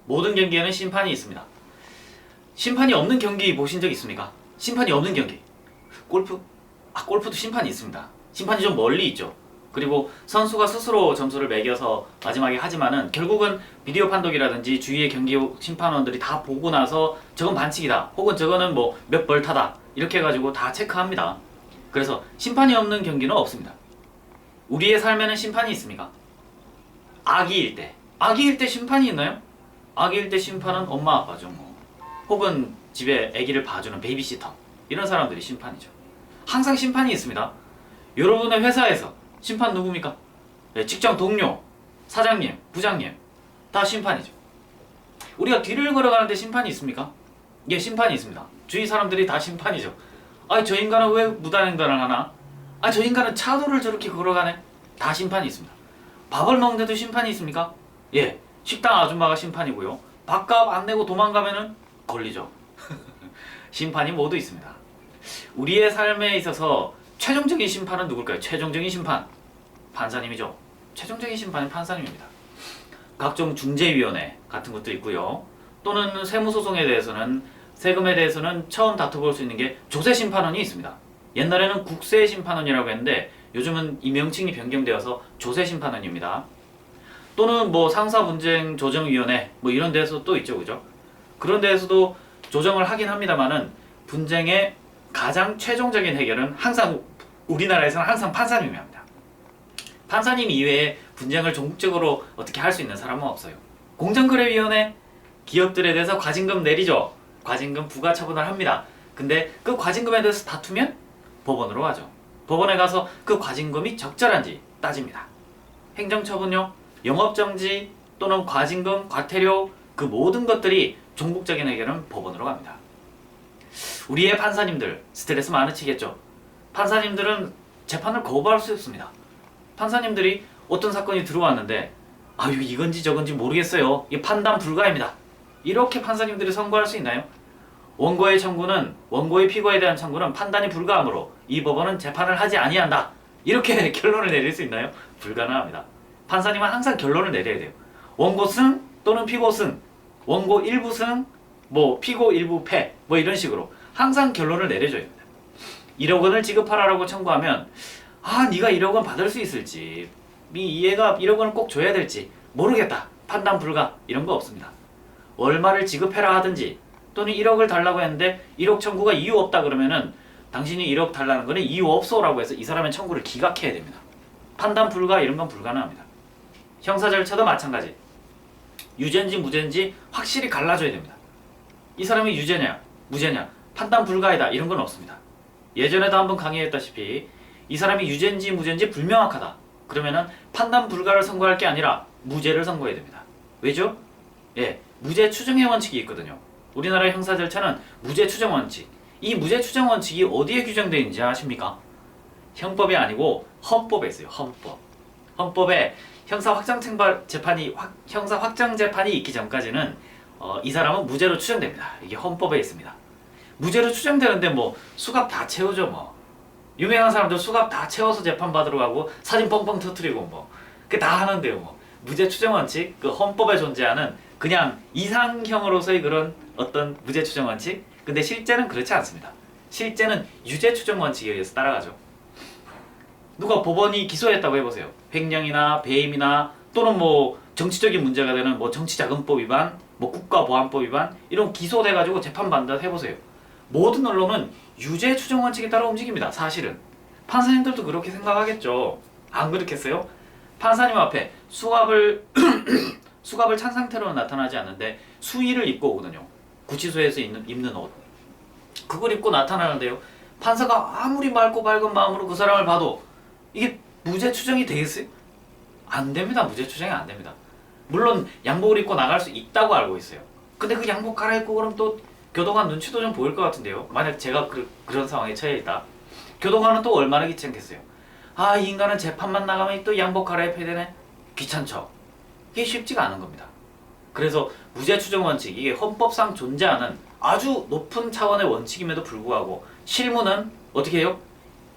모든 경기에는 심판이 있습니다. 심판이 없는 경기 보신 적 있습니까? 심판이 없는 경기. 골프? 골프도 심판이 있습니다. 심판이 좀 멀리 있죠. 그리고 선수가 스스로 점수를 매겨서 마지막에 하지만은 결국은 비디오 판독이라든지 주위의 경기 심판원들이 다 보고 나서 저건 반칙이다. 혹은 저거는 뭐 몇 벌타다. 이렇게 해가지고 다 체크합니다. 그래서 심판이 없는 경기는 없습니다. 우리의 삶에는 심판이 있습니까? 아기일 때. 아기일 때 심판이 있나요? 아기일 때 심판은 엄마 아빠죠. 뭐. 혹은 집에 아기를 봐주는 베이비시터. 이런 사람들이 심판이죠. 항상 심판이 있습니다. 여러분의 회사에서 심판 누굽니까? 네, 직장 동료, 사장님, 부장님 다 심판이죠. 우리가 길을 걸어가는데 심판이 있습니까? 예, 심판이 있습니다. 주위 사람들이 다 심판이죠. 저 인간은 왜 무단횡단을 하나? 저 인간은 차도를 저렇게 걸어가네? 다 심판이 있습니다. 밥을 먹는데도 심판이 있습니까? 예, 식당 아줌마가 심판이고요. 밥값 안 내고 도망가면은 걸리죠. 심판이 모두 있습니다. 우리의 삶에 있어서 최종적인 심판은 누굴까요? 최종적인 심판 판사님이죠. 최종적인 심판은 판사님입니다. 각종 중재위원회 같은 것도 있고요. 또는 세무소송에 대해서는 세금에 대해서는 처음 다퉈볼 수 있는 게 조세심판원이 있습니다. 옛날에는 국세심판원이라고 했는데 요즘은 이 명칭이 변경되어서 조세심판원입니다. 또는 뭐 상사분쟁 조정위원회 뭐 이런 데서 또 있죠, 그죠? 그런 데에서도 조정을 하긴 합니다만은 분쟁의 가장 최종적인 해결은 항상 우리나라에서는 항상 판사님이 합니다. 판사님 이외에 분쟁을 전국적으로 어떻게 할 수 있는 사람은 없어요. 공정거래위원회 기업들에 대해서 과징금 내리죠. 과징금 부과 처분을 합니다. 근데 그 과징금에 대해서 다투면 법원으로 가죠. 법원에 가서 그 과징금이 적절한지 따집니다. 행정처분요, 영업정지 또는 과징금, 과태료 그 모든 것들이 종국적인 해결은 법원으로 갑니다. 우리의 판사님들 스트레스 많으시겠죠? 판사님들은 재판을 거부할 수 없습니다. 판사님들이 어떤 사건이 들어왔는데 이건지 저건지 모르겠어요. 이 판단 불가입니다. 이렇게 판사님들이 선고할 수 있나요? 원고의 피고에 대한 청구는 판단이 불가하므로 이 법원은 재판을 하지 아니한다. 이렇게 결론을 내릴 수 있나요? 불가능합니다. 판사님은 항상 결론을 내려야 돼요. 원고 승 또는 피고 승, 원고 일부 승, 뭐 피고 일부 패, 뭐 이런 식으로 항상 결론을 내려줘야 됩니다. 1억 원을 지급하라고 청구하면 네가 1억 원 받을 수 있을지, 얘가 1억 원을 꼭 줘야 될지 모르겠다. 판단 불가. 이런 거 없습니다. 얼마를 지급해라 하든지 또는 1억을 달라고 했는데 1억 청구가 이유 없다 그러면은 당신이 1억 달라는 거는 이유 없소라고 해서 이 사람의 청구를 기각해야 됩니다. 판단 불가 이런 건 불가능합니다. 형사 절차도 마찬가지. 유죄인지 무죄인지 확실히 갈라줘야 됩니다. 이 사람이 유죄냐 무죄냐 판단 불가이다 이런 건 없습니다. 예전에도 한번 강의했다시피 이 사람이 유죄인지 무죄인지 불명확하다. 그러면은 판단 불가를 선고할 게 아니라 무죄를 선고해야 됩니다. 왜죠? 예, 무죄 추정의 원칙이 있거든요. 우리나라 형사 절차는 무죄 추정 원칙. 이 무죄 추정 원칙이 어디에 규정되어 있는지 아십니까? 형법이 아니고 헌법에 있어요. 헌법. 헌법에 형사 확정 재판이 있기 전까지는 이 사람은 무죄로 추정됩니다. 이게 헌법에 있습니다. 무죄로 추정되는데 뭐 수갑 다 채우죠 뭐. 유명한 사람들 수갑 다 채워서 재판 받으러 가고 사진 뻥뻥 터뜨리고 뭐 그게 다 하는데요 뭐. 무죄 추정 원칙, 그 헌법에 존재하는 그냥 이상형으로서의 그런 어떤 무죄 추정 원칙. 근데 실제는 그렇지 않습니다. 실제는 유죄 추정 원칙에 의해서 따라가죠. 누가 법원이 기소했다고 해보세요. 횡령이나 배임이나 또는 뭐 정치적인 문제가 되는 뭐 정치자금법 위반, 뭐 국가보안법 위반 이런 기소돼가지고 재판받는다 해보세요. 모든 언론은 유죄 추정 원칙에 따라 움직입니다. 사실은 판사님들도 그렇게 생각하겠죠. 안 그렇겠어요? 판사님 앞에 수갑을 찬 상태로는 나타나지 않는데 수의를 입고 오거든요. 구치소에서 입는 옷 그걸 입고 나타나는데요. 판사가 아무리 맑고 밝은 마음으로 그 사람을 봐도 이게 무죄 추정이 되겠어요? 안 됩니다. 무죄 추정이 안 됩니다. 물론 양복을 입고 나갈 수 있다고 알고 있어요. 근데 그 양복 갈아입고 그럼 또 교도관 눈치도 좀 보일 것 같은데요. 만약 제가 그런 상황에 처해 있다. 교도관은 또 얼마나 귀찮겠어요. 이 인간은 재판만 나가면 또 양복 갈아입혀야 되네. 귀찮죠. 이게 쉽지가 않은 겁니다. 그래서 무죄 추정 원칙, 이게 헌법상 존재하는 아주 높은 차원의 원칙임에도 불구하고 실무는 어떻게 해요?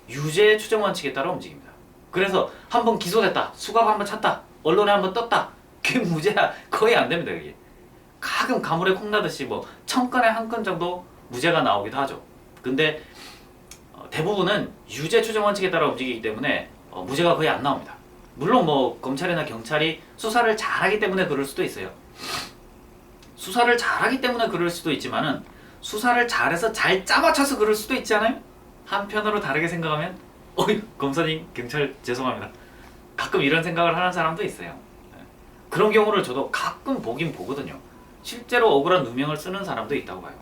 유죄 추정 원칙에 따라 움직입니다. 그래서 한번 기소됐다, 수갑 한번 찼다, 언론에 한번 떴다, 그게 무죄야 거의 안 됩니다. 그게 가끔 가물에 콩나듯이 뭐 1000건에 1건 정도 무죄가 나오기도 하죠. 근데 대부분은 유죄 추정 원칙에 따라 움직이기 때문에 무죄가 거의 안 나옵니다. 물론 뭐 검찰이나 경찰이 수사를 잘하기 때문에 그럴 수도 있어요. 수사를 잘하기 때문에 그럴 수도 있지만은 수사를 잘해서 잘 짜맞춰서 그럴 수도 있지 않아요? 한편으로 다르게 생각하면 어이 검사님 경찰 죄송합니다. 가끔 이런 생각을 하는 사람도 있어요. 그런 경우를 저도 가끔 보긴 보거든요. 실제로 억울한 누명을 쓰는 사람도 있다고 봐요.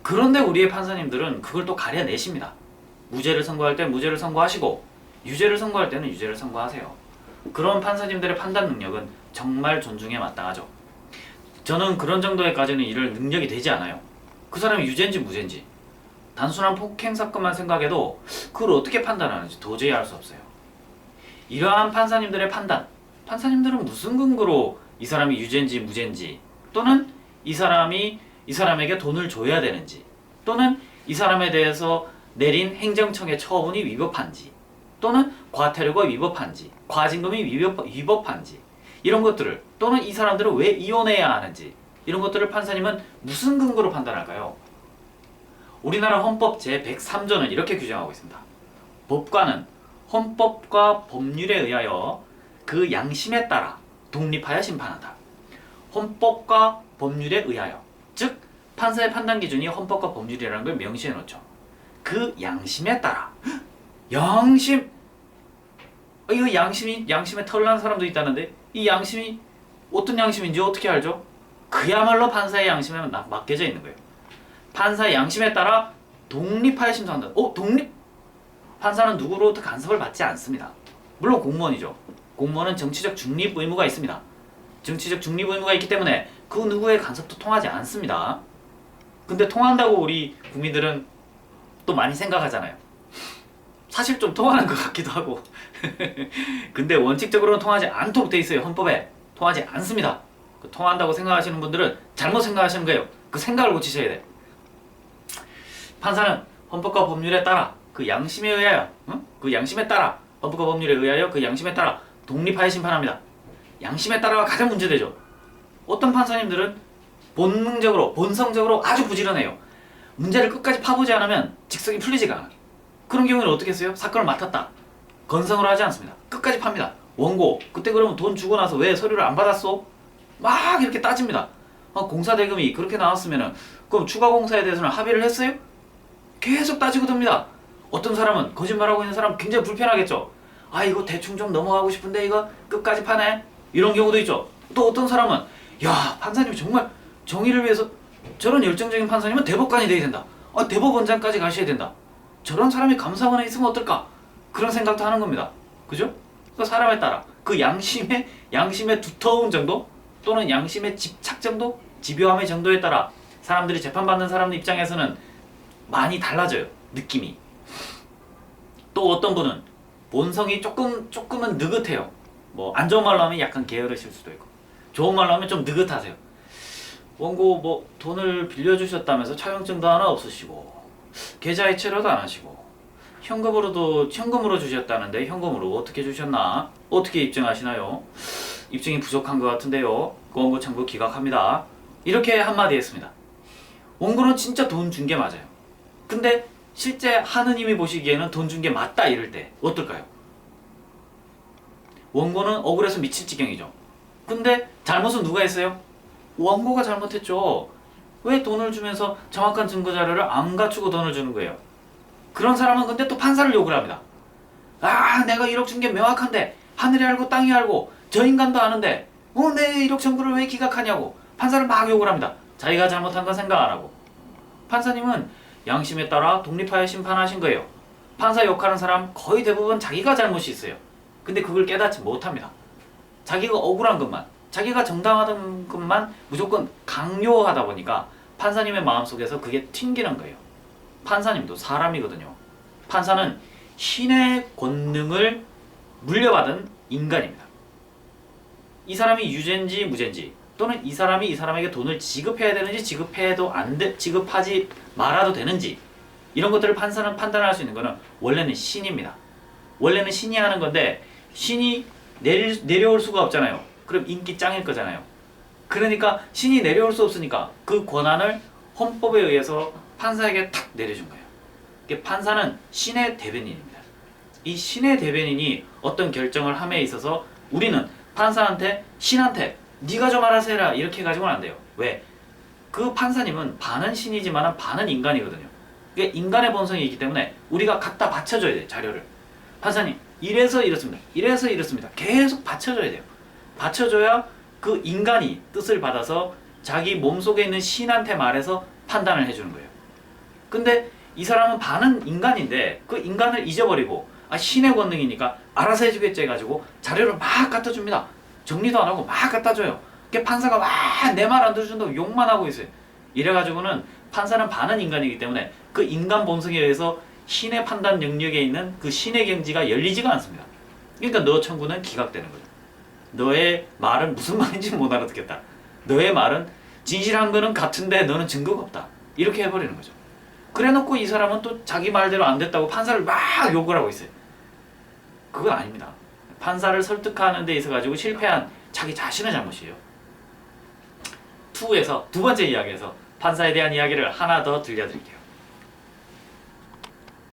그런데 우리의 판사님들은 그걸 또 가려내십니다. 무죄를 선고할 때 무죄를 선고하시고 유죄를 선고할 때는 유죄를 선고하세요. 그런 판사님들의 판단 능력은 정말 존중에 마땅하죠. 저는 그런 정도에까지는 이럴 능력이 되지 않아요. 그 사람이 유죄인지 무죄인지 단순한 폭행 사건만 생각해도 그걸 어떻게 판단하는지 도저히 알 수 없어요. 이러한 판사님들의 판단, 판사님들은 무슨 근거로 이 사람이 유죄인지 무죄인지 또는 이 사람에게 돈을 줘야 되는지 또는 이 사람에 대해서 내린 행정청의 처분이 위법한지 또는 과태료가 위법한지 과징금이 위법한지 이런 것들을 또는 이 사람들은 왜 이혼해야 하는지 이런 것들을 판사님은 무슨 근거로 판단할까요? 우리나라 헌법 제103조는 이렇게 규정하고 있습니다. 법관은 헌법과 법률에 의하여 그 양심에 따라 독립하여 심판한다. 헌법과 법률에 의하여, 즉 판사의 판단 기준이 헌법과 법률이라는 걸 명시해 놓죠. 그 양심에 따라. 양심. 이거 양심에 털난 사람도 있다는데 이 양심이 어떤 양심인지 어떻게 알죠? 그야말로 판사의 양심에 맡겨져 있는 거예요. 판사의 양심에 따라 독립하여 심사한다. 독립? 판사는 누구로부터 간섭을 받지 않습니다. 물론 공무원이죠. 공무원은 정치적 중립 의무가 있습니다. 정치적 중립 의무가 있기 때문에 그 누구의 간섭도 통하지 않습니다. 근데 통한다고 우리 국민들은 또 많이 생각하잖아요. 사실 좀 통하는 것 같기도 하고 근데 원칙적으로는 통하지 않도록 돼 있어요. 헌법에 통하지 않습니다. 통한다고 생각하시는 분들은 잘못 생각하시는 거예요. 그 생각을 고치셔야 돼요. 판사는 헌법과 법률에 따라 그 양심에 의하여 그 양심에 따라 헌법과 법률에 의하여 그 양심에 따라 독립하여 심판합니다. 양심에 따라가 가장 문제되죠. 어떤 판사님들은 본성적으로 아주 부지런해요. 문제를 끝까지 파보지 않으면 직성이 풀리지가 않아요. 그런 경우는 어떻게 했어요? 사건을 맡았다. 건성으로 하지 않습니다. 끝까지 팝니다. 원고, 그때 그러면 돈 주고 나서 왜 서류를 안 받았어? 막 이렇게 따집니다. 공사 대금이 그렇게 나왔으면은 그럼 추가 공사에 대해서는 합의를 했어요? 계속 따지고 듭니다. 어떤 사람은 거짓말하고 있는 사람 굉장히 불편하겠죠. 이거 대충 좀 넘어가고 싶은데 이거 끝까지 파네? 이런 경우도 있죠. 또 어떤 사람은 야 판사님 정말 정의를 위해서 저런 열정적인 판사님은 대법관이 돼야 된다. 대법원장까지 가셔야 된다. 저런 사람이 감사원에 있으면 어떨까? 그런 생각도 하는 겁니다. 그죠? 그 사람에 따라 그 양심의 두터운 정도 또는 양심의 집착 정도, 집요함의 정도에 따라 사람들이 재판받는 사람 입장에서는 많이 달라져요. 느낌이. 또 어떤 분은 본성이 조금은 느긋해요. 뭐 안 좋은 말로 하면 약간 게으르실 수도 있고 좋은 말로 하면 좀 느긋하세요. 원고 뭐 돈을 빌려주셨다면서 차용증도 하나 없으시고 계좌이체로도 안 하시고 현금으로 주셨다는데 현금으로 어떻게 주셨나? 어떻게 입증하시나요? 입증이 부족한 것 같은데요. 원고 청구 기각합니다. 이렇게 한마디 했습니다. 원고는 진짜 돈 준 게 맞아요. 근데 실제 하느님이 보시기에는 돈 준 게 맞다 이럴 때 어떨까요? 원고는 억울해서 미칠 지경이죠. 근데 잘못은 누가 했어요? 원고가 잘못했죠. 왜 돈을 주면서 정확한 증거 자료를 안 갖추고 돈을 주는 거예요? 그런 사람은 근데 또 판사를 욕을 합니다. 내가 1억 준 게 명확한데 하늘이 알고 땅이 알고 저 인간도 아는데 내 1억 청구를 왜 기각하냐고 판사를 막 욕을 합니다. 자기가 잘못한 건 생각 안 하고. 판사님은 양심에 따라 독립하여 심판하신 거예요. 판사 욕하는 사람 거의 대부분 자기가 잘못이 있어요. 근데 그걸 깨닫지 못합니다. 자기가 억울한 것만, 자기가 정당하던 것만 무조건 강요하다 보니까 판사님의 마음속에서 그게 튕기는 거예요. 판사님도 사람이거든요. 판사는 신의 권능을 물려받은 인간입니다. 이 사람이 유죄인지 무죄인지 또는 이 사람이 이 사람에게 돈을 지급해야 되는지 지급하지 말아도 되는지 이런 것들을 판사는 판단할 수 있는 것은 원래는 신입니다. 원래는 신이 하는 건데 신이 내려올 수가 없잖아요. 그럼 인기 짱일 거잖아요. 그러니까 신이 내려올 수 없으니까 그 권한을 헌법에 의해서 판사에게 탁 내려준 거예요. 이게 판사는 신의 대변인입니다. 이 신의 대변인이 어떤 결정을 함에 있어서 우리는 판사한테 신한테 네가 좀 알아서 해라 이렇게 가지고는 안 돼요. 왜? 그 판사님은 반은 신이지만 반은 인간이거든요. 이게 인간의 본성이 있기 때문에 우리가 갖다 받쳐줘야 돼요. 자료를. 판사님 이래서 이렇습니다. 이래서 이렇습니다. 계속 받쳐줘야 돼요. 받쳐줘야 그 인간이 뜻을 받아서 자기 몸속에 있는 신한테 말해서 판단을 해주는 거예요. 근데 이 사람은 반은 인간인데 그 인간을 잊어버리고 신의 권능이니까 알아서 해주겠지 해가지고 자료를 막 갖다 줍니다. 정리도 안 하고 막 갖다 줘요. 그 판사가 막 내 말 안 들어준다고 욕만 하고 있어요. 이래가지고는 판사는 반은 인간이기 때문에 그 인간 본성에 의해서 신의 판단 영역에 있는 그 신의 경지가 열리지가 않습니다. 그러니까 너 청구는 기각되는 거죠. 너의 말은 무슨 말인지 못 알아듣겠다. 너의 말은 진실한 거는 같은데 너는 증거가 없다. 이렇게 해버리는 거죠. 그래놓고 이 사람은 또 자기 말대로 안 됐다고 판사를 막 욕을 하고 있어요. 그건 아닙니다. 판사를 설득하는 데 있어 가지고 실패한 자기 자신의 잘못이에요. 2에서 두 번째 이야기에서 판사에 대한 이야기를 하나 더 들려드릴게요.